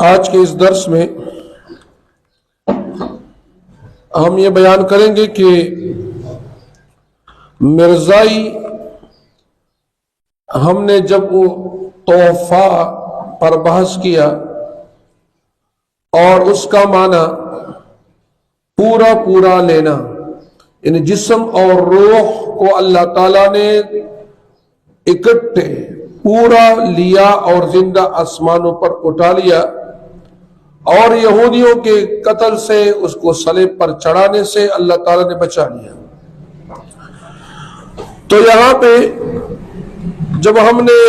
آج کے اس درس میں ہم یہ بیان کریں گے کہ مرزائی ہم نے جب وہ تحفہ پر بحث کیا اور اس کا معنی پورا لینا، یعنی جسم اور روح کو اللہ تعالیٰ نے اکٹھے پورا لیا اور زندہ آسمانوں پر اٹھا لیا، اور یہودیوں کے قتل سے، اس کو صلیب پر چڑھانے سے اللہ تعالیٰ نے بچا لیا۔ تو یہاں پہ جب ہم نے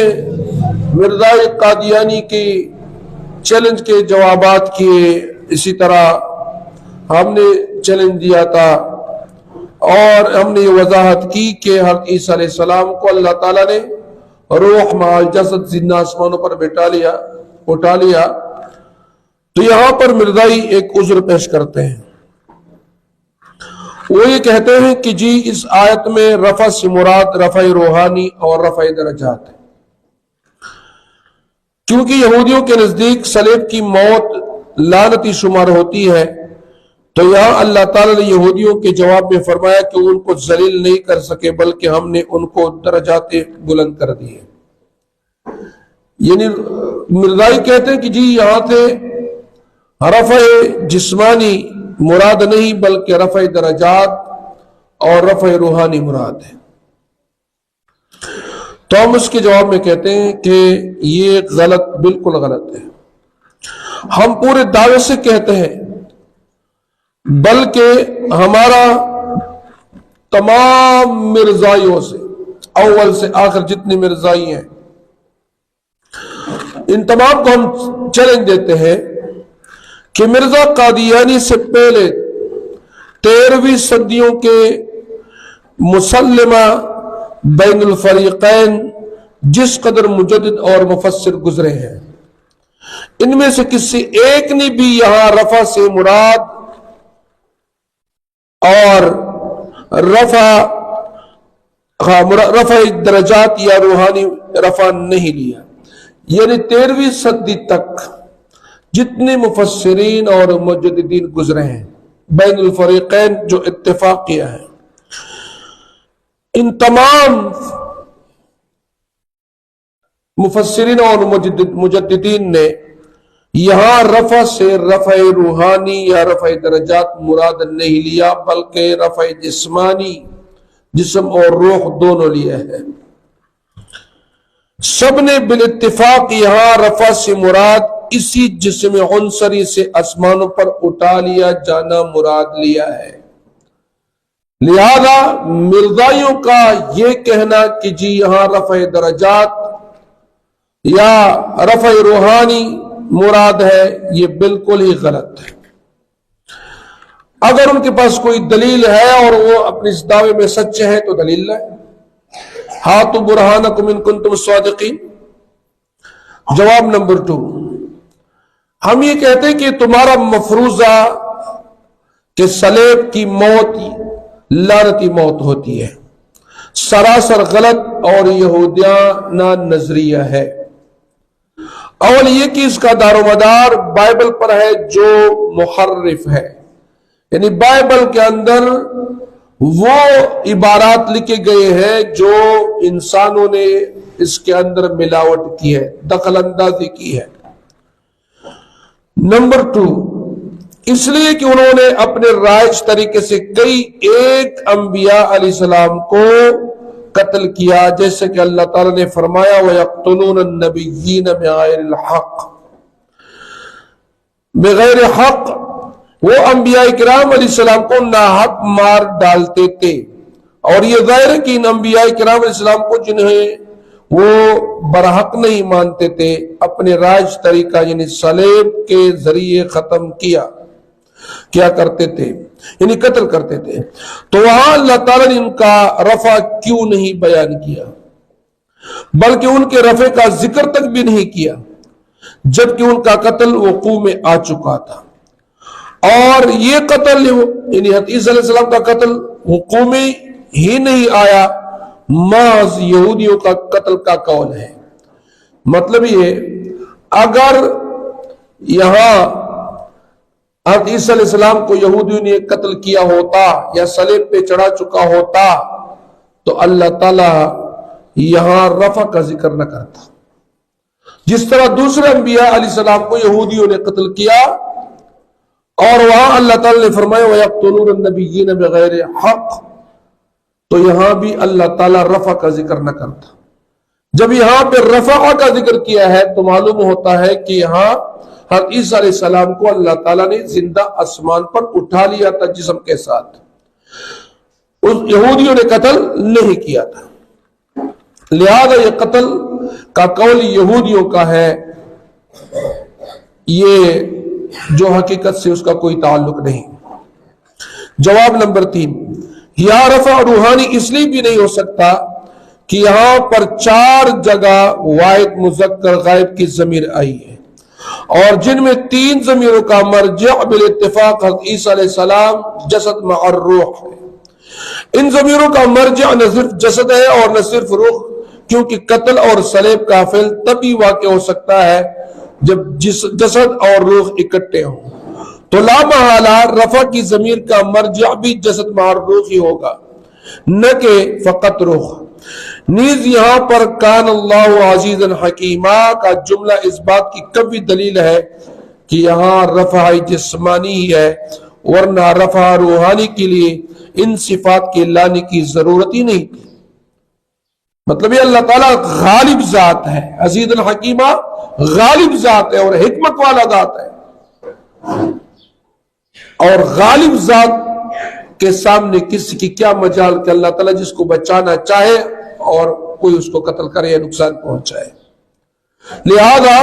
مرزائی قادیانی کی چیلنج کے جوابات کیے، اسی طرح ہم نے چیلنج دیا تھا اور ہم نے یہ وضاحت کی کہ حضرت عیسیٰ علیہ السلام کو اللہ تعالیٰ نے روح مال جسد زندہ آسمانوں پر اٹھا لیا، تو یہاں پر مرزائی ایک عذر پیش کرتے ہیں۔ وہ یہ کہتے ہیں کہ جی اس آیت میں رفع سے مراد رفع روحانی اور رفع درجات ہے، کیونکہ یہودیوں کے نزدیک صلیب کی موت لعنتی شمار ہوتی ہے، تو یہاں اللہ تعالیٰ نے یہودیوں کے جواب میں فرمایا کہ ان کو ذلیل نہیں کر سکے بلکہ ہم نے ان کو درجات بلند کر دیے۔ یعنی مرزائی کہتے ہیں کہ جی یہاں سے رفع جسمانی مراد نہیں بلکہ رفع درجات اور رفع روحانی مراد ہے۔ تو ہم اس کے جواب میں کہتے ہیں کہ یہ غلط، بالکل غلط ہے۔ ہم پورے دعوے سے کہتے ہیں، بلکہ ہمارا تمام مرزائیوں سے، اول سے آخر جتنے مرزائی ہیں، ان تمام کو ہم چیلنج دیتے ہیں کہ مرزا قادیانی سے پہلے 13ویں صدیوں کے مسلمہ بین الفریقین جس قدر مجدد اور مفسر گزرے ہیں، ان میں سے کسی ایک نے بھی یہاں رفع سے مراد اور رفع درجات یا روحانی رفع نہیں لیا۔ یعنی 13ویں صدی تک جتنے مفسرین اور مجددین گزرے ہیں بین الفریقین جو اتفاق کیا ہے، ان تمام مفسرین اور مجددین نے یہاں رفع سے رفع روحانی یا رفع درجات مراد نہیں لیا بلکہ رفع جسمانی، جسم اور روح دونوں لیا ہے۔ سب نے بالاتفاق یہاں رفع سے مراد اسی جسم عنصری سے آسمانوں پر اٹھا لیا جانا مراد لیا ہے۔ لہذا مرزائیوں کا یہ کہنا کہ جی یہاں رفع درجات یا رفع روحانی مراد ہے، یہ بالکل ہی غلط ہے۔ اگر ان کے پاس کوئی دلیل ہے اور وہ اپنے اس دعوے میں سچے ہیں تو دلیل لائیں۔ ہاتوا برہانکم ان کنتم صادقین۔ جواب نمبر 2، ہم یہ کہتے ہیں کہ تمہارا مفروضہ کہ صلیب کی موت لعنتی موت ہوتی ہے، سراسر غلط اور یہودیانہ نظریہ ہے۔ اول یہ کہ اس کا دار و مدار بائبل پر ہے جو محرف ہے، یعنی بائبل کے اندر وہ عبارات لکھے گئے ہیں جو انسانوں نے اس کے اندر ملاوٹ کی ہے، دخل اندازی کی ہے۔ نمبر 2، اس لیے کہ انہوں نے اپنے رائج طریقے سے کئی ایک انبیاء علیہ السلام کو قتل کیا، جیسے کہ اللہ تعالیٰ نے فرمایا وَيَقْتُلُونَ النَّبِيِّينَ بِغَيْرِ الْحَقِّ، بغیر حق وہ انبیاء کرام علیہ السلام کو ناحق مار ڈالتے تھے، اور یہ ظاہر ہے کہ ان انبیاء کرام علیہ السلام کو جنہیں وہ برحق نہیں مانتے تھے، اپنے راج طریقہ یعنی صلیب کے ذریعے ختم کیا کرتے تھے، یعنی قتل کرتے تھے۔ تو وہاں اللہ تعالیٰ نے ان کا رفع کیوں نہیں بیان کیا، بلکہ ان کے رفع کا ذکر تک بھی نہیں کیا، جبکہ ان کا قتل وقوع میں آ چکا تھا۔ اور یہ قتل یعنی حضرت عیسیٰ علیہ السلام کا قتل وقوع میں ہی نہیں آیا، محض یہودیوں کا قتل کا قول ہے۔ مطلب یہ اگر یہاں حضرت عیسیٰ علیہ السلام کو یہودیوں نے قتل کیا ہوتا یا صلیب پہ چڑھا چکا ہوتا تو اللہ تعالی یہاں رفع کا ذکر نہ کرتا، جس طرح دوسرے انبیاء علیہ السلام کو یہودیوں نے قتل کیا اور وہاں اللہ تعالی نے فرمایا وَيَقْتُلُونَ النَّبِيِّينَ بِغَيْرِ حق، تو یہاں بھی اللہ تعالی رفع کا ذکر نہ کرتا۔ جب یہاں پہ رفع کا ذکر کیا ہے تو معلوم ہوتا ہے کہ یہاں حضرت عیسیٰ علیہ السلام کو اللہ تعالیٰ نے زندہ آسمان پر اٹھا لیا تھا جسم کے ساتھ، اس یہودیوں نے قتل نہیں کیا تھا، لہذا یہ قتل کا قول یہودیوں کا ہے، یہ جو حقیقت سے اس کا کوئی تعلق نہیں۔ جواب نمبر 3، یہاں رفع روحانی اس لیے بھی نہیں ہو سکتا کہ یہاں پر 4 جگہ واحد مذکر غائب کی ضمیر آئی ہے اور جن میں 3 ضمیروں کا مرجع بالاتفاق حضرت عیسیٰ علیہ السلام جسد مع الروح ہے۔ ان ضمیروں کا مرجع نہ صرف جسد ہے اور نہ صرف روح، کیونکہ قتل اور صلیب کا فعل تبھی واقع ہو سکتا ہے جب جسد اور روح اکٹھے ہوں، تو لا محالہ رفع کی ضمیر کا مرجع بھی جسد مع الروح ہی ہوگا، نہ کہ فقط روح۔ نیز یہاں پر کان اللہ عزیزا حکیما کا جملہ اس بات کی قوی دلیل ہے کہ یہاں رفع جسمانی ہی ہے، ورنہ رفع روحانی کے لیے ان صفات کے لانے کی ضرورت ہی نہیں تھی۔ مطلب یہ اللہ تعالیٰ غالب ذات ہے، عزیز الحکیمہ غالب ذات ہے اور حکمت والا ذات ہے، اور غالب ذات کے سامنے کسی کی کیا مجال کہ اللہ تعالیٰ جس کو بچانا چاہے اور کوئی اس کو قتل کرے یا نقصان پہنچائے۔ لہذا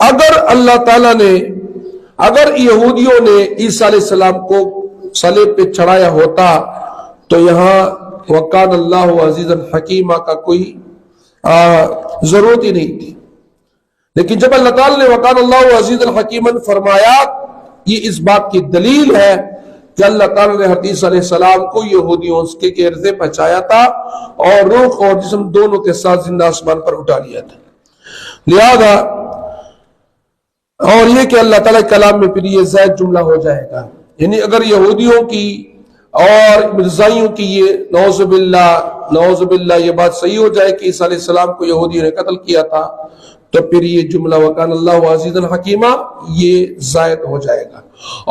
اگر اللہ تعالیٰ نے، اگر یہودیوں نے عیسیٰ علیہ السلام کو صلیب پہ چڑھایا ہوتا تو یہاں وَقَانَ اللَّهُ عَزِيزًا حَكِيمًا کا کوئی ضرورت ہی نہیں تھی، لیکن جب اللہ تعالیٰ نے وَقَانَ اللَّهُ عَزِيزًا حَكِيمًا فرمایا، یہ اس بات کی دلیل ہے کہ اللہ تعالیٰ نے حضرت عیسیٰ علیہ السلام کو یہودیوں کے گھیر سے بچایا تھا اور روح اور جسم دونوں کے ساتھ زندہ آسمان پر اٹھا لیا تھا۔ لہذا اور یہ کہ اللہ تعالیٰ کلام میں پھر یہ زائد جملہ ہو جائے گا، یعنی اگر یہودیوں کی اور مرزائیوں کی یہ نعوذ باللہ یہ بات صحیح ہو جائے کہ عیسیٰ علیہ السلام کو یہودیوں نے قتل کیا تھا تو پھر یہ جملہ وَقَانَ اللَّهُ عَزِيزًا حَكِيمًا یہ زائد ہو جائے گا،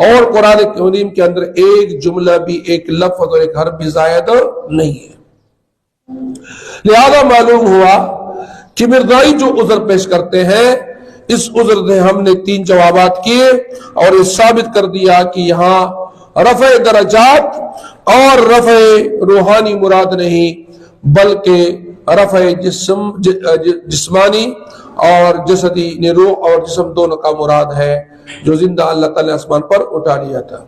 اور قرآن کریم کے اندر ایک جملہ بھی، ایک لفظ اور ایک حرف بھی زائد نہیں ہے۔ لہذا معلوم ہوا کہ مرزائی جو عذر پیش کرتے ہیں، اس عذر نے ہم نے 3 جوابات کیے اور یہ ثابت کر دیا کہ یہاں رفع درجات اور رفع روحانی مراد نہیں، بلکہ رفع جسمانی اور جسدی روح اور جسم دونوں کا مراد ہے جو زندہ اللہ تعالی نے آسمان پر اٹھا لیا تھا۔